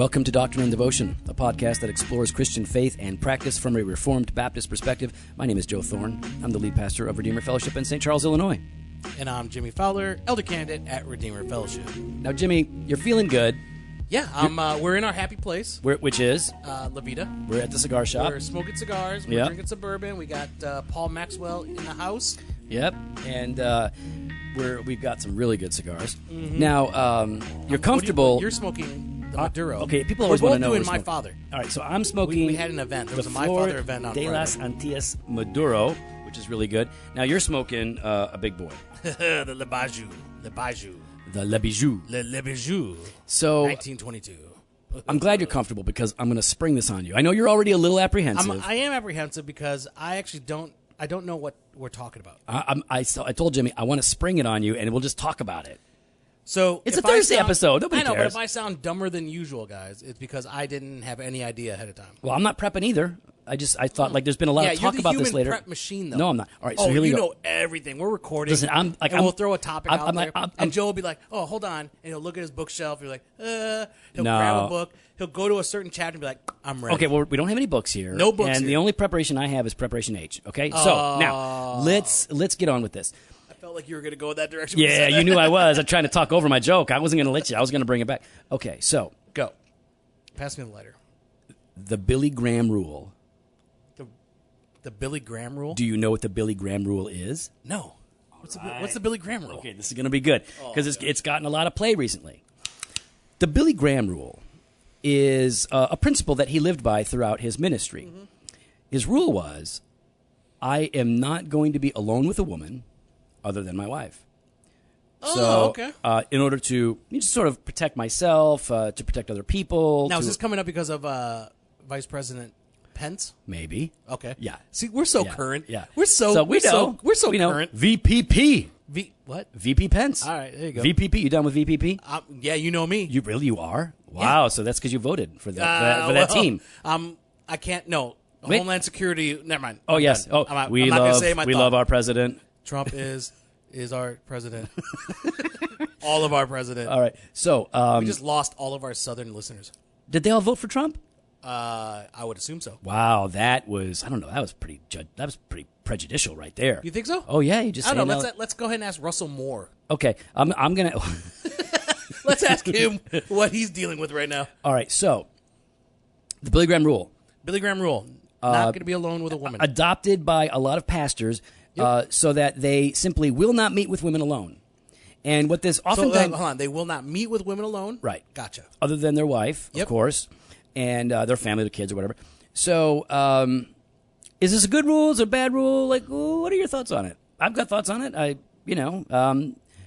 Welcome to Doctrine and Devotion, a podcast that explores Christian faith and practice from a Reformed Baptist perspective. My name is Joe Thorne. I'm the lead pastor of Redeemer Fellowship in St. Charles, Illinois. And I'm Jimmy Fowler, elder candidate at Redeemer Fellowship. Now, Jimmy, you're feeling good. Yeah, we're in our happy place. Which is? La Vida. We're at the cigar shop. We're smoking cigars. We're drinking some bourbon. We got Paul Maxwell in the house. Yep, and we've got some really good cigars. Mm-hmm. Now, you're comfortable. You're smoking the Maduro. Okay, people always want to know. We're both doing My Father. All right, so I'm smoking. We had an event. There was a My Father event on de Friday. las Antillas Maduro, which is really good. Now you're smoking a big boy. The Le Bijou. The Le Bijou. Le Bijou. So 1922. I'm glad you're comfortable because I'm going to spring this on you. I know you're already a little apprehensive. I am apprehensive because I actually don't know what we're talking about. I told Jimmy I want to spring it on you, and we'll just talk about it. So it's a Thursday episode. Nobody cares. But if I sound dumber than usual, guys, it's because I didn't have any idea ahead of time. Well, I'm not prepping either. I thought like there's been a lot of talk about this later. You're the human prep machine, though. No, I'm not. All right, so here we go. You know everything. We're recording. Listen, we'll throw a topic out there, and Joe will be like, "Oh, hold on," and he'll look at his bookshelf. You're like, He'll grab a book. He'll go to a certain chapter and be like, "I'm ready." Okay, well, we don't have any books here. No books. And here. the only preparation I have is preparation H. Okay, so now let's get on with this. I felt like you were going to go in that direction. Yeah, you knew I was. I'm trying to talk over my joke. I wasn't going to let you. I was going to bring it back. Okay, so go. Pass me the lighter. The Billy Graham rule. The Billy Graham rule? Do you know what the Billy Graham rule is? No. What's the Billy Graham rule? Okay, this is going to be good because it's gotten a lot of play recently. The Billy Graham rule is a principle that he lived by throughout his ministry. Mm-hmm. His rule was, I am not going to be alone with a woman other than my wife. Okay. In order to just sort of protect myself, to protect other people. Now, is this coming up because of Vice President Pence? Maybe. Okay. Yeah. See, we're so current. Yeah. We're so current. VPP. What? VP Pence. All right, there you go. VPP. You done with VPP? Yeah, you know me. You are? Wow. Yeah. So that's because you voted for that team. I can't. No. Wait. Homeland Security. Never mind. Oh, yes. Oh, I'm not gonna say my we thought. love our president. Trump is our president. All of our president. All right. So we just lost all of our Southern listeners. Did they all vote for Trump? I would assume so. Wow, that was pretty prejudicial right there. You think so? Oh yeah, you just. I don't know. Let's go ahead and ask Russell Moore. Okay, I'm gonna. Let's ask him what he's dealing with right now. All right, so the Billy Graham rule. Billy Graham rule. Not going to be alone with a woman. Adopted by a lot of pastors, so that they simply will not meet with women alone. And what this oftentimes hold on, they will not meet with women alone. Right. Gotcha. Other than their wife, of course, and their family, their kids, or whatever. So, is this a good rule? Is it a bad rule? Like, what are your thoughts on it? I've got thoughts on it.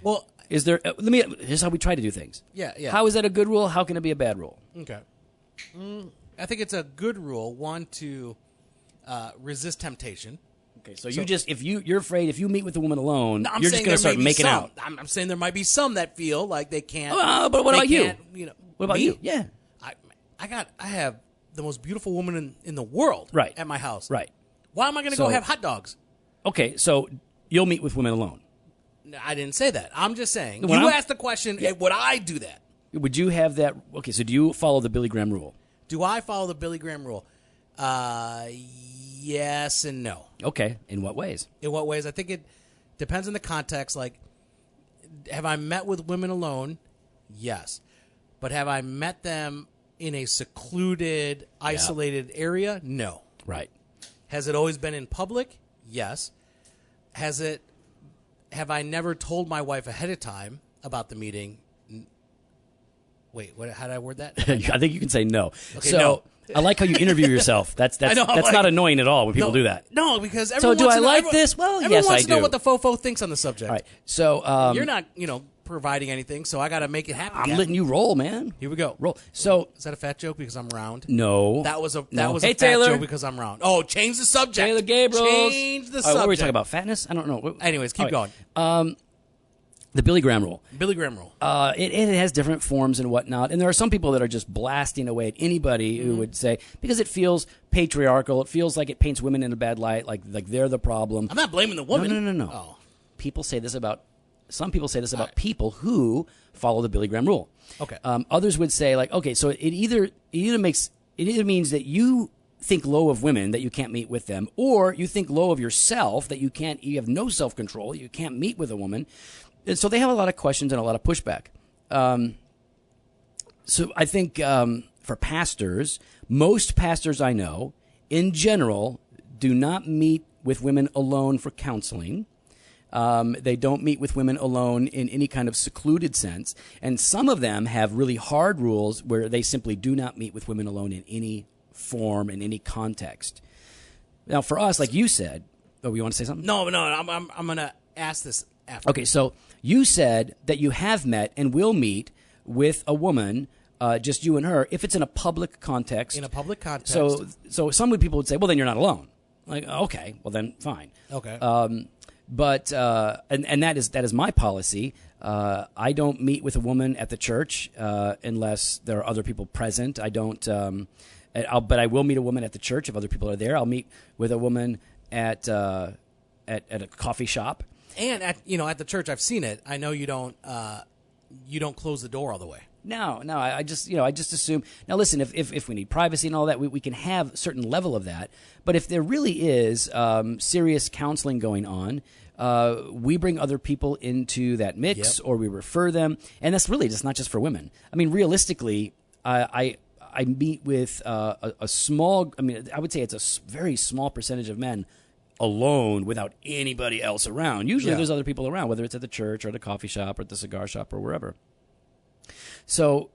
Well, is there? Here's how we try to do things. Yeah. How is that a good rule? How can it be a bad rule? Okay. I think it's a good rule. One, to resist temptation. Okay, so you just you're afraid if you meet with a woman alone, no, you're just going to start making out. I'm saying there might be some that feel like they can't. But what about you? What about me? you? Yeah. I have the most beautiful woman in the world at my house. Right. Why am I going to go have hot dogs? Okay, so you'll meet with women alone. No, I didn't say that. I'm just saying. You asked the question, would I do that? Would you have that? Okay, so do you follow the Billy Graham rule? Do I follow the Billy Graham rule? Yes and no. Okay. In what ways? In what ways? I think it depends on the context. Like, have I met with women alone? Yes. But have I met them in a secluded, isolated area? No. Right. Has it always been in public? Yes. Have I never told my wife ahead of time about the meeting? Wait, how did I word that? I think you can say no. Okay, so no. I like how you interview yourself. That's not annoying at all when people do that. No, because everyone so do wants I to like know, this? Well, everyone yes, wants I to know do. what the fofo thinks on the subject. All right. So you're not, providing anything, so I got to make it happen. I'm letting you roll, man. Here we go. Roll. So is that a fat joke because I'm round? No. That was a Hey, fat Taylor. joke because I'm round. Oh, change the subject. Taylor Gabriel. Change the subject. What were we talking about? Fatness? I don't know. Anyways, keep going. The Billy Graham rule. Billy Graham rule. It has different forms and whatnot, and there are some people that are just blasting away at anybody who would say, because it feels patriarchal, it feels like it paints women in a bad light, like they're the problem. I'm not blaming the woman. No. Oh. People say this about Some people say this about people who follow the Billy Graham rule. Okay. Others would say, like, okay, so it either means that you think low of women, that you can't meet with them, or you think low of yourself, that you have no self-control, you can't meet with a woman. And so they have a lot of questions and a lot of pushback. So I think for pastors, most pastors I know, in general, do not meet with women alone for counseling. They don't meet with women alone in any kind of secluded sense. And some of them have really hard rules where they simply do not meet with women alone in any form, in any context. Now, for us, like you said, you want to say something? No, I'm going to ask this after. Okay, so you said that you have met and will meet with a woman, just you and her, if it's in a public context. In a public context. So some people would say, well, then you're not alone. Like, okay, well then fine. Okay. But and that is my policy. I don't meet with a woman at the church unless there are other people present. I don't. But I will meet a woman at the church if other people are there. I'll meet with a woman at a coffee shop. And at the church, I've seen it. I know you don't close the door all the way. No. I just assume. Now, listen, if we need privacy and all that, we can have a certain level of that. But if there really is serious counseling going on, we bring other people into that mix, or we refer them, and that's really just not just for women. I mean, realistically, I meet with a small. I mean, I would say it's a very small percentage of men alone without anybody else around. Usually, there's other people around, whether it's at the church or the coffee shop or at the cigar shop or wherever. So,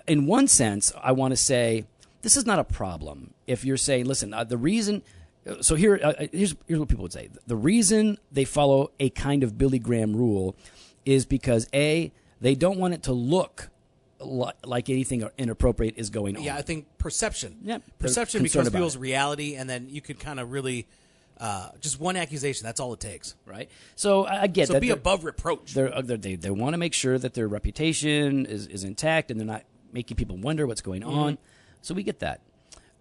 in one sense, I want to say this is not a problem. If you're saying, listen, the reason. So here's what people would say. The reason they follow a kind of Billy Graham rule is because A, they don't want it to look like anything inappropriate is going on. Yeah, I think perception. Yeah, perception becomes people's reality, and then you could kind of really just one accusation. That's all it takes, right? So I get that. So be above reproach. They want to make sure that their reputation is intact, and they're not making people wonder what's going on. So we get that.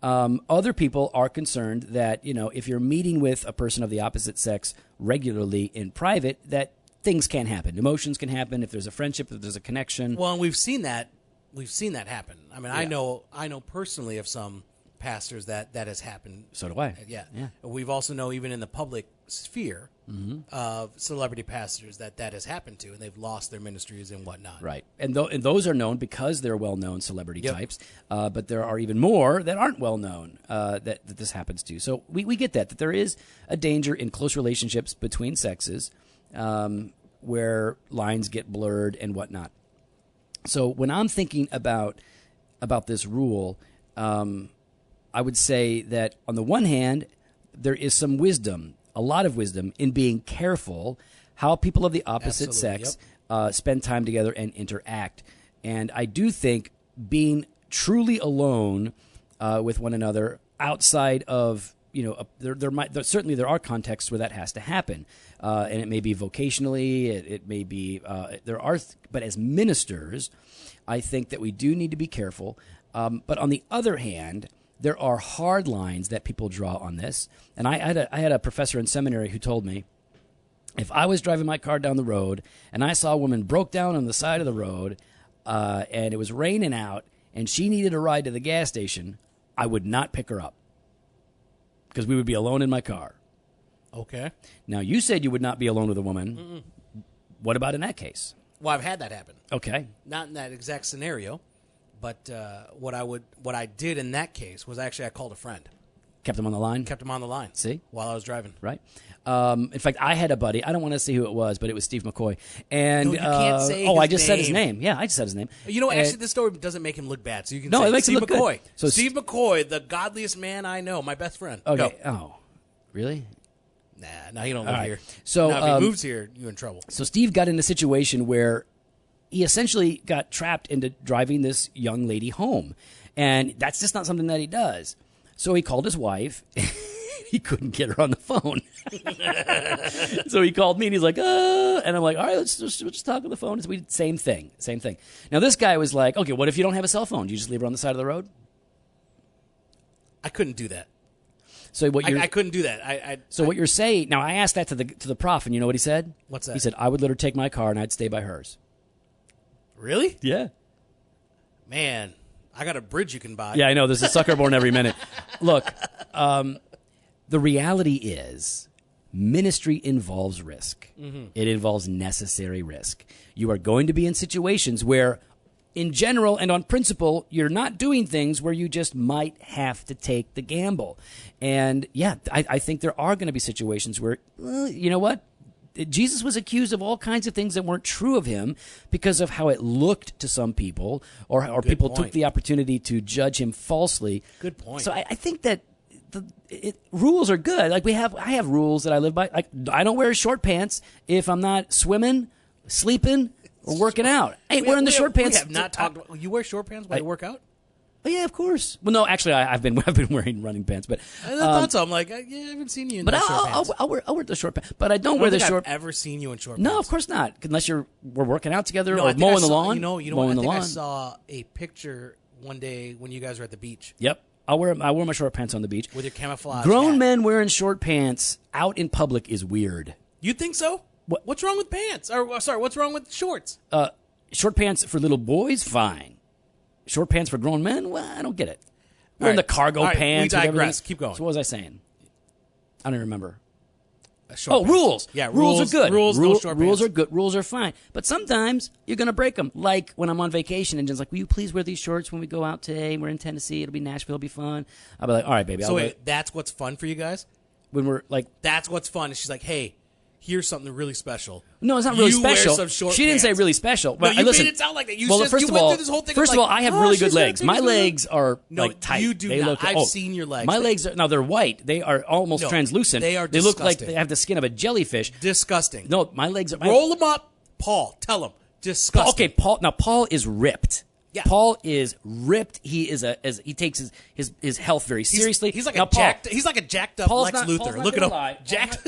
Other people are concerned that, if you're meeting with a person of the opposite sex regularly in private, that things can happen. Emotions can happen if there's a friendship, if there's a connection. Well, and we've seen that happen. I mean, I know personally of some pastors that has happened. So do I. Yeah. We've also know even in the public sphere of celebrity pastors that has happened to, and they've lost their ministries and whatnot. Right. And those are known because they're well-known celebrity types. But there are even more that aren't well-known that this happens to. So we get that there is a danger in close relationships between sexes where lines get blurred and whatnot. So when I'm thinking about this rule, I would say that on the one hand, there is some wisdom, a lot of wisdom, in being careful how people of the opposite sex spend time together and interact. And I do think being truly alone with one another outside of, certainly there are contexts where that has to happen. And it may be vocationally, it may be, but as ministers, I think that we do need to be careful. But on the other hand, there are hard lines that people draw on this. And I had a professor in seminary who told me, if I was driving my car down the road and I saw a woman broke down on the side of the road and it was raining out and she needed a ride to the gas station, I would not pick her up because we would be alone in my car. Okay. Now, you said you would not be alone with a woman. Mm-mm. What about in that case? Well, I've had that happen. Okay. Not in that exact scenario. But what I did in that case was actually I called a friend. Kept him on the line? Kept him on the line. See? While I was driving. Right. In fact, I had a buddy. I don't want to say who it was, but it was Steve McCoy. And no, you can't say his I just name. said his name. Yeah, I just said his name. Actually, this story doesn't make him look bad. So you can say it makes Steve him look McCoy. Good. So Steve McCoy, the godliest man I know, my best friend. Okay. Go. Oh, really? Nah, now he don't live here. So now, if he moves here, you're in trouble. So Steve got in a situation where he essentially got trapped into driving this young lady home. And that's just not something that he does. So he called his wife. He couldn't get her on the phone. So he called me, and he's like, and I'm like, all right, let's just talk on the phone. So we did same thing. Now, this guy was like, okay, what if you don't have a cell phone? Do you just leave her on the side of the road? I couldn't do that. So what you're I couldn't do that. what you're saying now? I asked that to the prof, and you know what he said? What's that? He said I would let her take my car, and I'd stay by hers. Really? Yeah. Man, I got a bridge you can buy. Yeah, I know. There's a sucker born every minute. Look, the reality is ministry involves risk. Mm-hmm. It involves necessary risk. You are going to be in situations where, in general and on principle, you're not doing things where you just might have to take the gamble. And, yeah, I think there are going to be situations where, you know what? Jesus was accused of all kinds of things that weren't true of him because of how it looked to some people, or people took the opportunity to judge him falsely. Good point. So I think that rules are good. Like I have rules that I live by. Like I don't wear short pants if I'm not swimming, sleeping, or working out. I ain't wearing the short pants. We have not talked. You wear short pants while you work out? Oh, yeah, of course. Well, no, actually, I've been wearing running pants, but I thought so. I'm like, I haven't seen you in short pants. I'll wear the short pants, but I don't wear the short. I've ever seen you in short pants. No, of course not. Unless we're working out together or mowing the lawn. You know what? I think I saw a picture one day when you guys were at the beach. Yep. I wear my short pants on the beach. With your camouflage Grown hat. men wearing short pants out in public is weird. You think so? What's wrong with pants? Or sorry, what's wrong with shorts? Short pants for little boys, fine. Short pants for grown men, well, I don't get it. Wearing the cargo pants. We digress. Keep going. So what was I saying? I don't remember. Pants. Rules. Yeah, rules are good. Rules are good. Rules are fine. But sometimes you're going to break them. Like when I'm on vacation and just like, will you please wear these shorts when we go out today? We're in Tennessee. It'll be Nashville. It'll be fun. I'll be like, all right, baby. So wait, that's what's fun for you guys? When we're like, that's what's fun. And she's like, hey, here's something really special. No, it's not really special. Wear some short she didn't pants. say really special. No, you listen, made it sound like that. You well, just first you of went all, through this whole thing. First of all, I have really good legs. My legs are like tight. You do they not. Look, I've seen your legs. My legs are they're white. They are almost translucent. They are. They look like they have the skin of a jellyfish. Disgusting. No, my legs are. Roll them up, Paul. Tell him. Disgusting. Okay, Paul. Now Paul is ripped. Yeah. Paul is ripped. He is he takes his health very seriously. He's like a jacked up Lex Luthor. Look at him.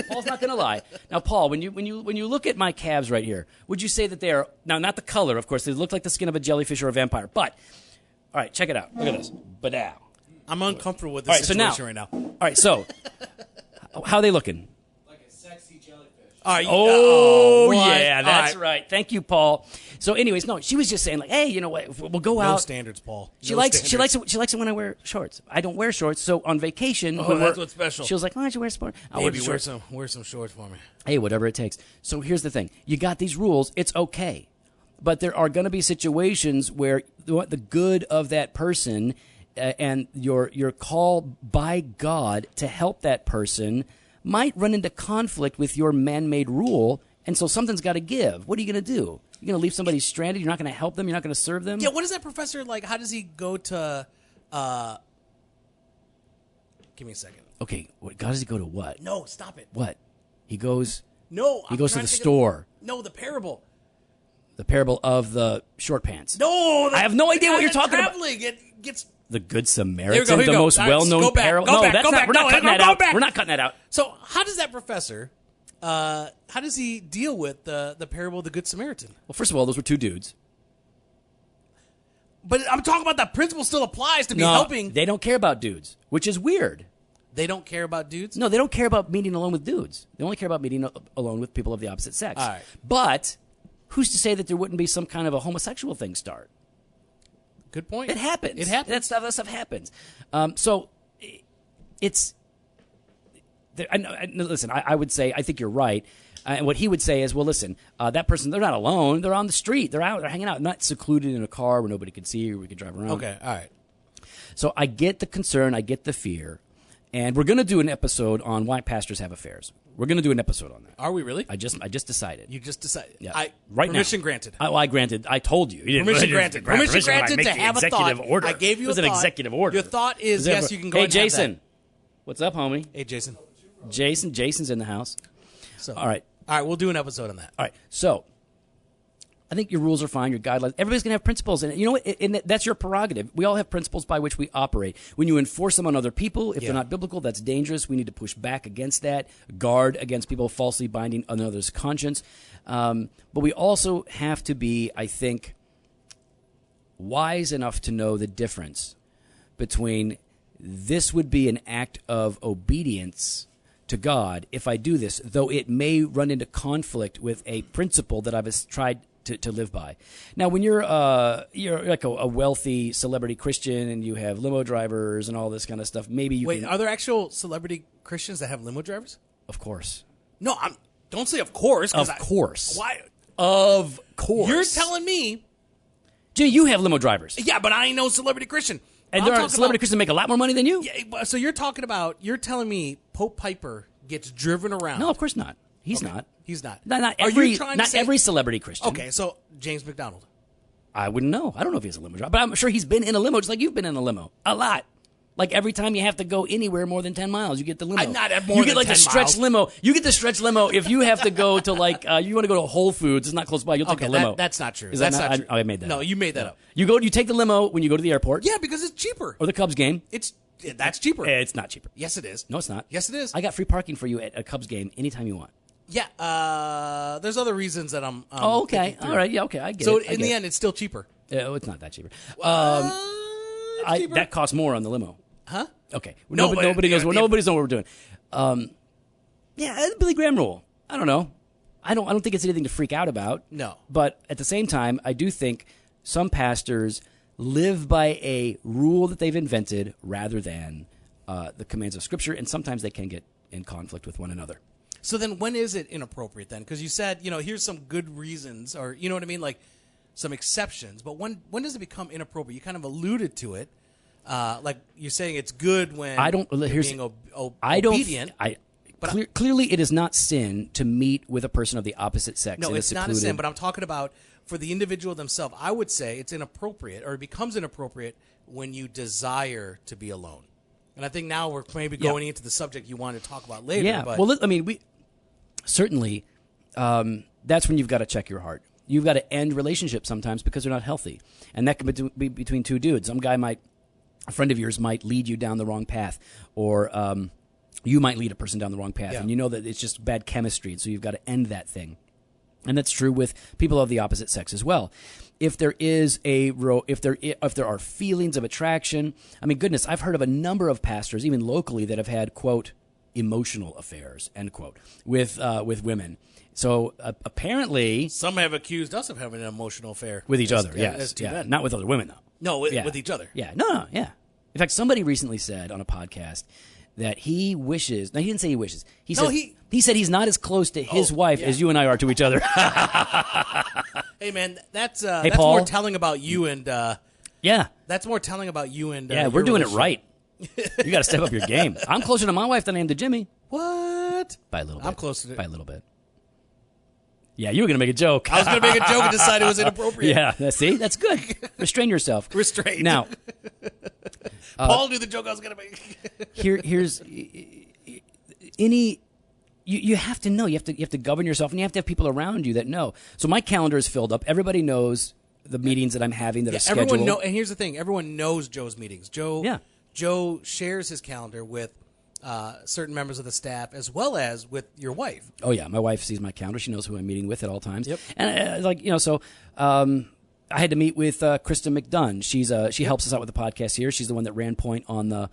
Paul's not going to lie. Now, Paul, when you look at my calves right here, would you say that they are now not the color? Of course, they look like the skin of a jellyfish or a vampire. But all right, check it out. Look at this. But now I'm uncomfortable with this situation right now. All right, so how are they looking? Like a sexy jellyfish. Yeah, that's right. Thank you, Paul. So, anyways, no, she was just saying like, hey, you know what? We'll go out. No standards, Paul. She likes it when I wear shorts. I don't wear shorts, so on vacation, that's what's special. She was like, why don't you wear sport? Maybe wear some shorts for me. Hey, whatever it takes. So here's the thing: you got these rules. It's okay, but there are going to be situations where the good of that person and your call by God to help that person might run into conflict with your man-made rule, and so something's got to give. What are you going to do? You're going to leave somebody stranded? You're not going to help them? You're not going to serve them? Yeah, what is that professor like? How does he go to give me a second. Okay, how does he go to what? No, stop it. What? He goes He goes to the store. No, the parable. The parable of the short pants. No, I have no idea what you're talking about. It gets The Good Samaritan, Here we the go. most All right, well-known go back, parable. go No, back, that's go not. back. We're not No, cutting go that out. back. We're not cutting that out. So how does that professor? How does he deal with the parable of the Good Samaritan? Well, first of all, those were two dudes. But I'm talking about that principle still applies to be helping. They don't care about dudes, which is weird. They don't care about dudes? No, they don't care about meeting alone with dudes. They only care about meeting alone with people of the opposite sex. All right. But who's to say that there wouldn't be some kind of a homosexual thing start? Good point. It happens. It happens. That stuff happens. So it's. Listen, I would say I think you're right. And what he would say is, well, listen, that person, they're not alone. They're on the street. They're out. They're hanging out. Not secluded in a car where nobody could see or we could drive around. Okay, all right. So I get the concern. I get the fear. And we're going to do an episode on why pastors have affairs. We're going to do an episode on that. Are we really? I just decided. You just decided. Yeah. Permission granted. I granted. I told you. Permission granted. Permission granted to have a thought. Order. I gave you it was a an thought. executive order. Your thought is, yes, you can go Hey, and have Jason. that. What's up, homie? Hey, Jason. Jason's in the house. So, all right. All right, we'll do an episode on that. All right. So I think your rules are fine, your guidelines. Everybody's going to have principles. And you know what? And that's your prerogative. We all have principles by which we operate. When you enforce them on other people, if they're not biblical, that's dangerous. We need to push back against that, guard against people falsely binding another's conscience. But we also have to be, I think, wise enough to know the difference between this would be an act of obedience to God if I do this, though it may run into conflict with a principle that I've tried to live by. Now, when you're like a wealthy celebrity Christian and you have limo drivers and all this kind of stuff, maybe you can... Are there actual celebrity Christians that have limo drivers? Of course. No, don't say of course. Of course. Why? Of course. You're telling me... Jimmy, you have limo drivers. Yeah, but I ain't no celebrity Christian. And there are celebrity Christians that make a lot more money than you? Yeah, so you're telling me Pope Piper gets driven around? No, of course not. He's not. He's not. Not every celebrity Christian. Okay, so James McDonald. I wouldn't know. I don't know if he has a limo driver, but I'm sure he's been in a limo, just like you've been in a limo. A lot. Like every time you have to go anywhere more than 10 miles, you get the limo. I'm not at more you than get like 10 the stretch miles. limo. You get the stretch limo if you have to go to like you want to go to Whole Foods. It's not close by. You'll take the limo. That's not true. Is that's that not true. I made that. No, up. you made that up. You take the limo when you go to the airport. Yeah, because it's cheaper. Or the Cubs game. That's cheaper. It's not cheaper. Yes, it is. No, it's not. Yes, it is. I got free parking for you at a Cubs game anytime you want. Yeah, there's other reasons that I'm. Oh, okay. All right. Yeah. Okay. I get it. So in the end, it's still cheaper. It's not that cheaper. Cheaper? That costs more on the limo. Huh? Okay. No, nobody knows. yeah, Nobody's know what we're doing. Yeah, Billy Graham rule. I don't know. I don't think it's anything to freak out about. No. But at the same time, I do think some pastors live by a rule that they've invented rather than the commands of Scripture, and sometimes they can get in conflict with one another. So then when is it inappropriate then? Because you said, here's some good reasons, or you know what I mean, like some exceptions. But when does it become inappropriate? You kind of alluded to it. Like you're saying it's good when being obedient. Clearly, it is not sin to meet with a person of the opposite sex. No, it's not a sin, but I'm talking about for the individual themselves. I would say it's inappropriate, or it becomes inappropriate when you desire to be alone. And I think now we're maybe going into the subject you wanted to talk about later. Yeah, but well, I mean, certainly that's when you've got to check your heart. You've got to end relationships sometimes because they're not healthy. And that can be between two dudes. A friend of yours might lead you down the wrong path, or you might lead a person down the wrong path, and you know that it's just bad chemistry, so you've got to end that thing. And that's true with people of the opposite sex as well. If there is if there are feelings of attraction, I mean, goodness, I've heard of a number of pastors, even locally, that have had, quote, emotional affairs, end quote, with women. So apparently, some have accused us of having an emotional affair with each other. Yes, not with other women though. No, with each other. Yeah, no, yeah. In fact, somebody recently said on a podcast that he wishes. Now, he didn't say he wishes. He said he's not as close to his wife as you and I are to each other. Hey, man, that's Paul? more telling about you and. Yeah, that's more telling about you and. Yeah, we're doing it right. You got to step up your game. I'm closer to my wife than I am to Jimmy. What? By a little bit. I'm closer to by a little bit. Yeah, you were going to make a joke. I was going to make a joke and decide it was inappropriate. Yeah, see? That's good. Restrain yourself. Restrain. Now, Paul knew the joke I was going to make. Here's you have to know. You have to govern yourself, and you have to have people around you that know. So my calendar is filled up. Everybody knows the meetings that I'm having that are scheduled. And here's the thing. Everyone knows Joe's meetings. Joe shares his calendar with certain members of the staff, as well as with your wife. Oh yeah, my wife sees my calendar. She knows who I'm meeting with at all times. Yep. And I had to meet with Krista McDunn. She helps us out with the podcast here. She's the one that ran point on the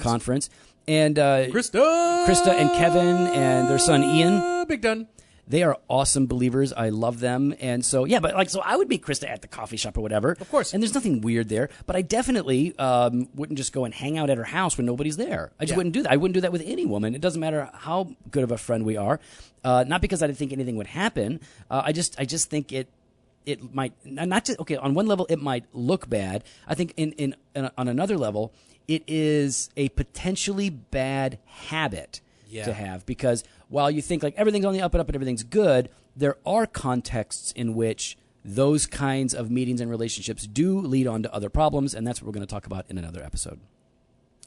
conference. And Krista and Kevin and their son Ian. Big Dun. They are awesome believers. I love them. And so, so I would meet Krista at the coffee shop or whatever. Of course. And there's nothing weird there. But I definitely wouldn't just go and hang out at her house when nobody's there. I just wouldn't do that. I wouldn't do that with any woman. It doesn't matter how good of a friend we are. Not because I didn't think anything would happen. I just think it might not just on one level it might look bad. I think on another level it is a potentially bad habit to have, because while you think like everything's on the up and up and everything's good, there are contexts in which those kinds of meetings and relationships do lead on to other problems, and that's what we're going to talk about in another episode.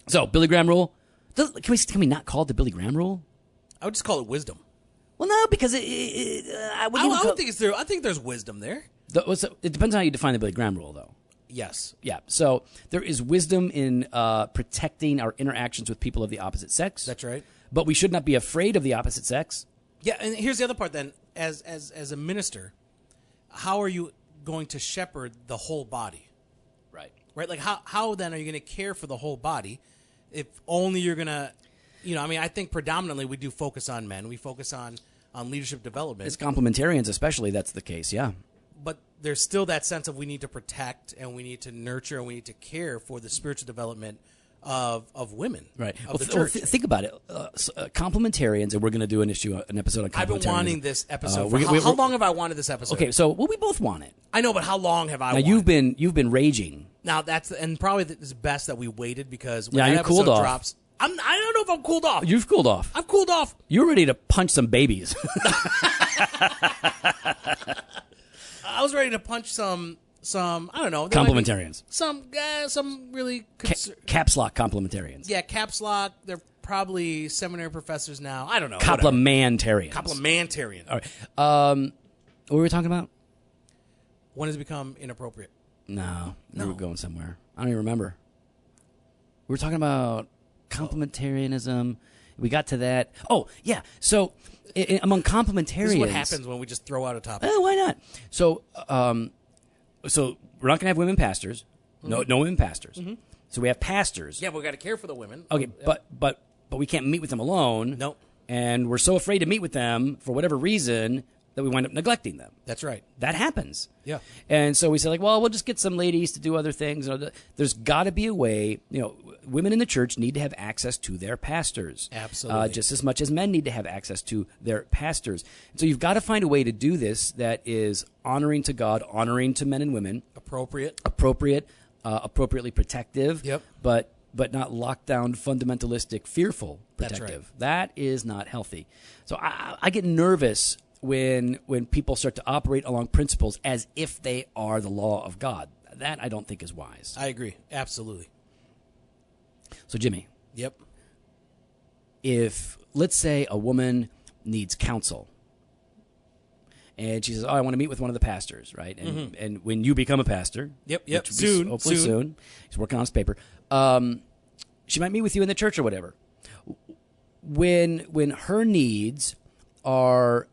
So, Billy Graham rule. Can we not call it the Billy Graham rule? I would just call it wisdom. Well, no, because I don't think it's there. I think there's wisdom there. It depends on how you define the Billy Graham rule, though. Yes. Yeah. So there is wisdom in protecting our interactions with people of the opposite sex. That's right. But we should not be afraid of the opposite sex. Yeah, and here's the other part then. As a minister, how are you going to shepherd the whole body? Right. Right? Like how then are you going to care for the whole body? if only you're gonna, I mean, I think predominantly we do focus on men. We focus on leadership development. As complementarians, especially, that's the case. Yeah. But there's still that sense of we need to protect and we need to nurture and we need to care for the spiritual development of women. Right. Of the church. Think about it. Complementarians, and we're going to do an episode on complementarianism. I've been wanting this episode. How long have I wanted this episode? Okay, so we both want it. I know, but how long have I now, wanted? you've been raging. Now, and probably it's best that we waited because when Yeah, that you episode cooled off. drops, I don't know if I'm cooled off. You've cooled off. I've cooled off. You're ready to punch some babies. I was ready to punch some I don't know. Complementarians. Some really... Caps lock complementarians. Yeah, caps lock. They're probably seminary professors now. I don't know. Complementarians. Complementarian. All right. What were we talking about? When does it become inappropriate? No. We were going somewhere. I don't even remember. We were talking about complementarianism. We got to that. Oh, yeah. So among complementarians... This is what happens when we just throw out a topic. Why not? So we're not going to have women pastors. Mm-hmm. No women pastors. Mm-hmm. So we have pastors. Yeah, but we got to care for the women. Okay, but we can't meet with them alone. Nope. And we're so afraid to meet with them for whatever reason that we wind up neglecting them. That's right. That happens. Yeah. And so we said, we'll just get some ladies to do other things. There's got to be a way. Women in the church need to have access to their pastors. Absolutely. Just as much as men need to have access to their pastors. And so you've got to find a way to do this that is honoring to God, honoring to men and women. Appropriate, appropriately protective. Yep. But not locked down, fundamentalistic, fearful protective. That's right. That is not healthy. So I get nervous when people start to operate along principles as if they are the law of God. That I don't think is wise. I agree. Absolutely. So, Jimmy. Yep. If, let's say, a woman needs counsel, and she says, I want to meet with one of the pastors, right? And when you become a pastor, Yep. Hopefully soon. He's working on his paper. She might meet with you in the church or whatever. When her needs are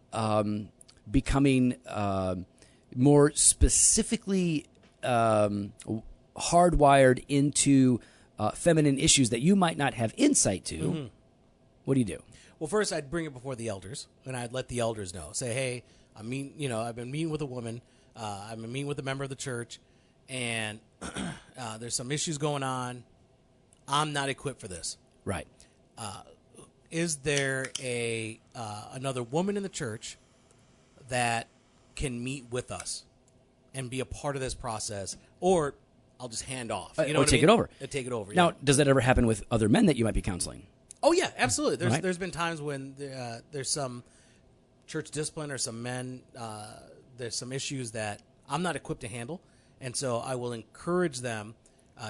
becoming more specifically hardwired into feminine issues that you might not have insight to, what do you do? Well, first I'd bring it before the elders, and I'd let the elders know. Say, hey, I've been meeting with a woman. I've been meeting with a member of the church, and there's some issues going on. I'm not equipped for this. Right. Is there another woman in the church that can meet with us and be a part of this process, or I'll just hand off? Or take it over. Take it over. Now, yeah. Does that ever happen with other men that you might be counseling? Oh yeah, absolutely. Right. There's been times when there's some church discipline or some men. There's some issues that I'm not equipped to handle, and so I will encourage them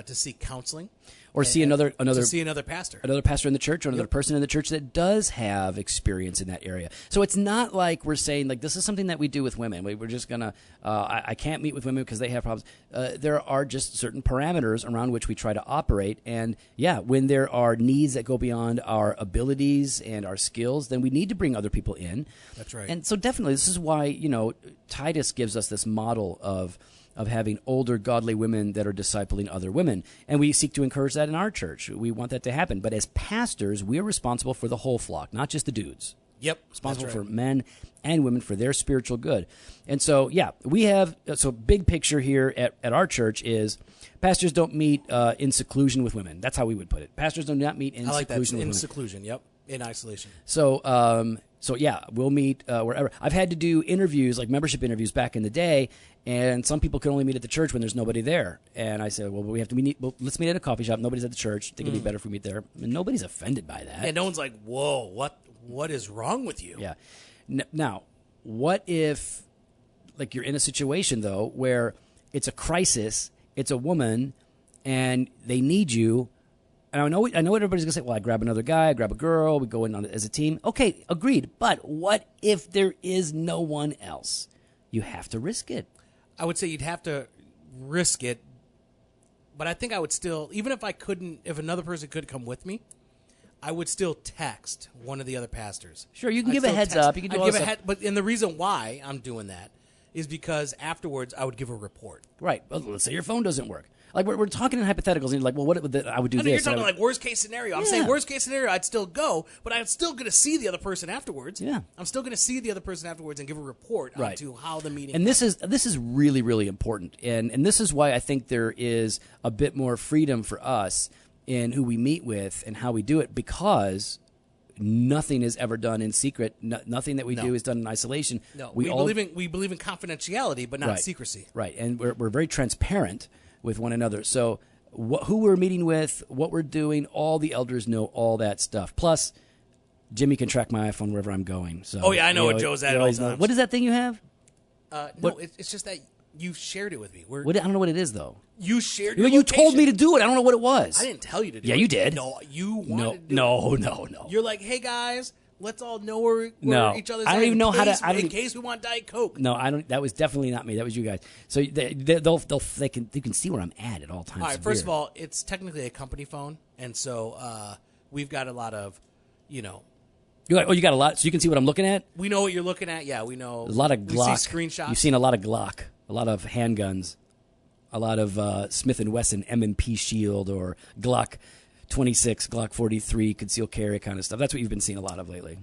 to seek counseling. Or see another pastor. Another pastor in the church or another person in the church that does have experience in that area. So it's not like we're saying, this is something that we do with women. We're just going to, I can't meet with women because they have problems. There are just certain parameters around which we try to operate. And, when there are needs that go beyond our abilities and our skills, then we need to bring other people in. That's right. And so definitely this is why, Titus gives us this model of having older, godly women that are discipling other women. And we seek to encourage that in our church. We want that to happen. But as pastors, we are responsible for the whole flock, not just the dudes. Yep. Responsible for men and women for their spiritual good. And so, we have, big picture here at our church is pastors don't meet in seclusion with women. That's how we would put it. Pastors do not meet in seclusion with women. In seclusion, yep. In isolation. So, we'll meet wherever. I've had to do interviews, like membership interviews back in the day, and some people can only meet at the church when there's nobody there. And I said, we have to meet. Well, let's meet at a coffee shop. Nobody's at the church. I think it'd be better if we meet there. And nobody's offended by that. And no one's like, whoa, what is wrong with you? Yeah. Now, what if, you're in a situation, though, where it's a crisis, it's a woman, and they need you. And I know what everybody's going to say. Well, I grab another guy, I grab a girl, we go in as a team. Okay, agreed. But what if there is no one else? You have to risk it. I would say you'd have to risk it. But I think I would still, even if another person could come with me, I would still text one of the other pastors. Sure, you can give a heads up. You can do all this stuff. But the reason why I'm doing that is because afterwards I would give a report. Right. Well, let's say your phone doesn't work. Like we're talking in hypotheticals, and you're like, well, what would I would do I know this. you're talking like worst case scenario. I'm Yeah. saying worst case scenario, I'd still go, but I'm still going to see the other person afterwards. Yeah. I'm still going to see the other person afterwards and give a report Right. onto how the meeting. And this is really, really important, and this is why I think there is a bit more freedom for us in who we meet with and how we do it, because nothing is ever done in secret. Nothing that we do is done in isolation. No, we believe in confidentiality, but not Right. secrecy. Right, and we're very transparent with one another. So who we're meeting with, what we're doing, all the elders know all that stuff. Plus, Jimmy can track my iPhone wherever I'm going. So Oh, yeah, I know what Joe's at you all always know. times. What is that thing you have? No, it's just that you shared it with me. I don't know what it is, though. You shared your You told location. me to do it. I don't know what it was. I didn't tell you to do it. Yeah, you did. No, you wanted No, to do it. no. You're like, hey, guys, let's all know where No. each other's I don't at even in know how to- case- I don't in even- case we want Diet Coke. No, I don't. That was definitely not me. That was you guys. So they can see where I'm at all times. All right, It's first weird. of all, it's technically a company phone, and so we've got a lot of, you got a lot. So you can see what I'm looking at. we know what you're looking at. Yeah, we know. A lot of Glock. We see screenshots. You've seen a lot of Glock, a lot of handguns, a lot of Smith & Wesson M&P Shield or Glock 26, Glock 43, concealed carry kind of stuff. That's what you've been seeing a lot of lately.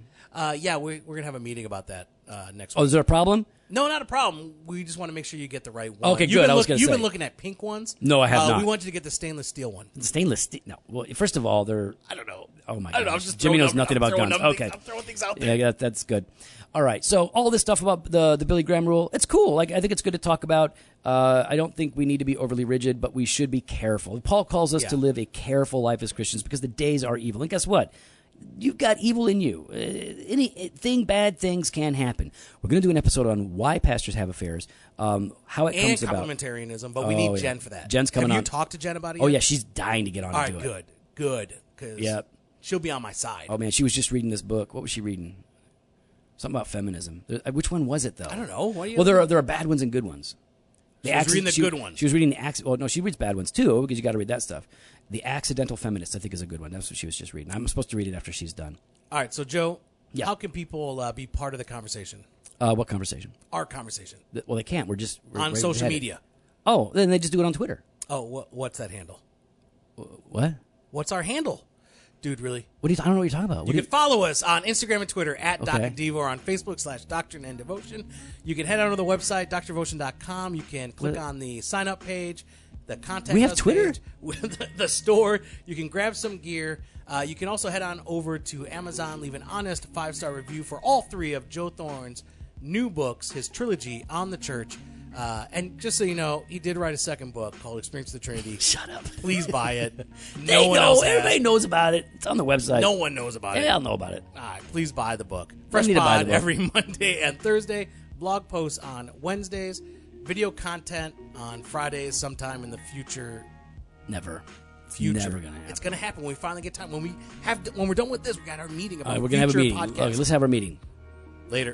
Yeah, we're going to have a meeting about that next Oh, week. is there a problem? No, not a problem. We just want to make sure you get the right one. Okay, You've good. been I was gonna You've say. been looking at pink ones. No, I have not. We want you to get the stainless steel one. Stainless steel. No. Well, first of all, they're. I don't know. Oh my I don't know. gosh. I'm just Jimmy throwing knows num- nothing I'm about throwing guns. num- Okay. I'm throwing things out there. Yeah, that's good. All right. So all this stuff about the Billy Graham rule, it's cool. Like I think it's good to talk about. I don't think we need to be overly rigid, but we should be careful. Paul calls us to live a careful life as Christians because the days are evil. And guess what? You've got evil in you. Bad things can happen. We're going to do an episode on why pastors have affairs, how it And comes about. complementarianism, but we need yeah. Jen for that. Jen's coming Have on. you talked to Jen about it Oh yet? yeah, she's dying to get on All and right, do it. good. Because Yep. she'll be on my side. Oh man, she was just reading this book. What was she reading? Something about feminism. Which one was it though? I don't know. What do you Well, there are bad ones and good ones. She was reading the good ones. She was reading the Well, no, she reads bad ones too because you got to read that stuff. The Accidental Feminist, I think, is a good one. That's what she was just reading. I'm supposed to read it after she's done. All right, so Joe, Yeah. how can people be part of the conversation? What conversation? Our conversation Well, they can't. We're on right social ahead. media. Oh, then they just do it on Twitter. Oh, what's that handle? What? What's our handle, dude? Really? I don't know what you're talking about. You can follow us on Instagram and Twitter at Okay. Doc and Devo, or on Facebook /Doctrine and Devotion. You can head on to the website, drdevotion.com. You can click on the sign up page, the contact We have us Twitter? page, with the store. You can grab some gear. You can also head on over to Amazon, leave an honest 5-star review for all 3 of Joe Thorne's new books, his trilogy on the church. And just so you know, he did write a second book called Experience of the Trinity. Shut up. Please buy it. They one know. else has. Everybody knows about it. It's on the website. No one knows about it. Yeah, I'll know about it. All right, please buy the book. Fresh need to buy the Pod book. every Monday and Thursday. Blog posts on Wednesdays. Video content on Fridays sometime in the future. Never. Future. Never gonna happen. It's gonna happen when we finally get time. When we're done with this, we got our meeting All about right, we're gonna have a future meeting. podcasts. Okay, let's have our meeting. Later.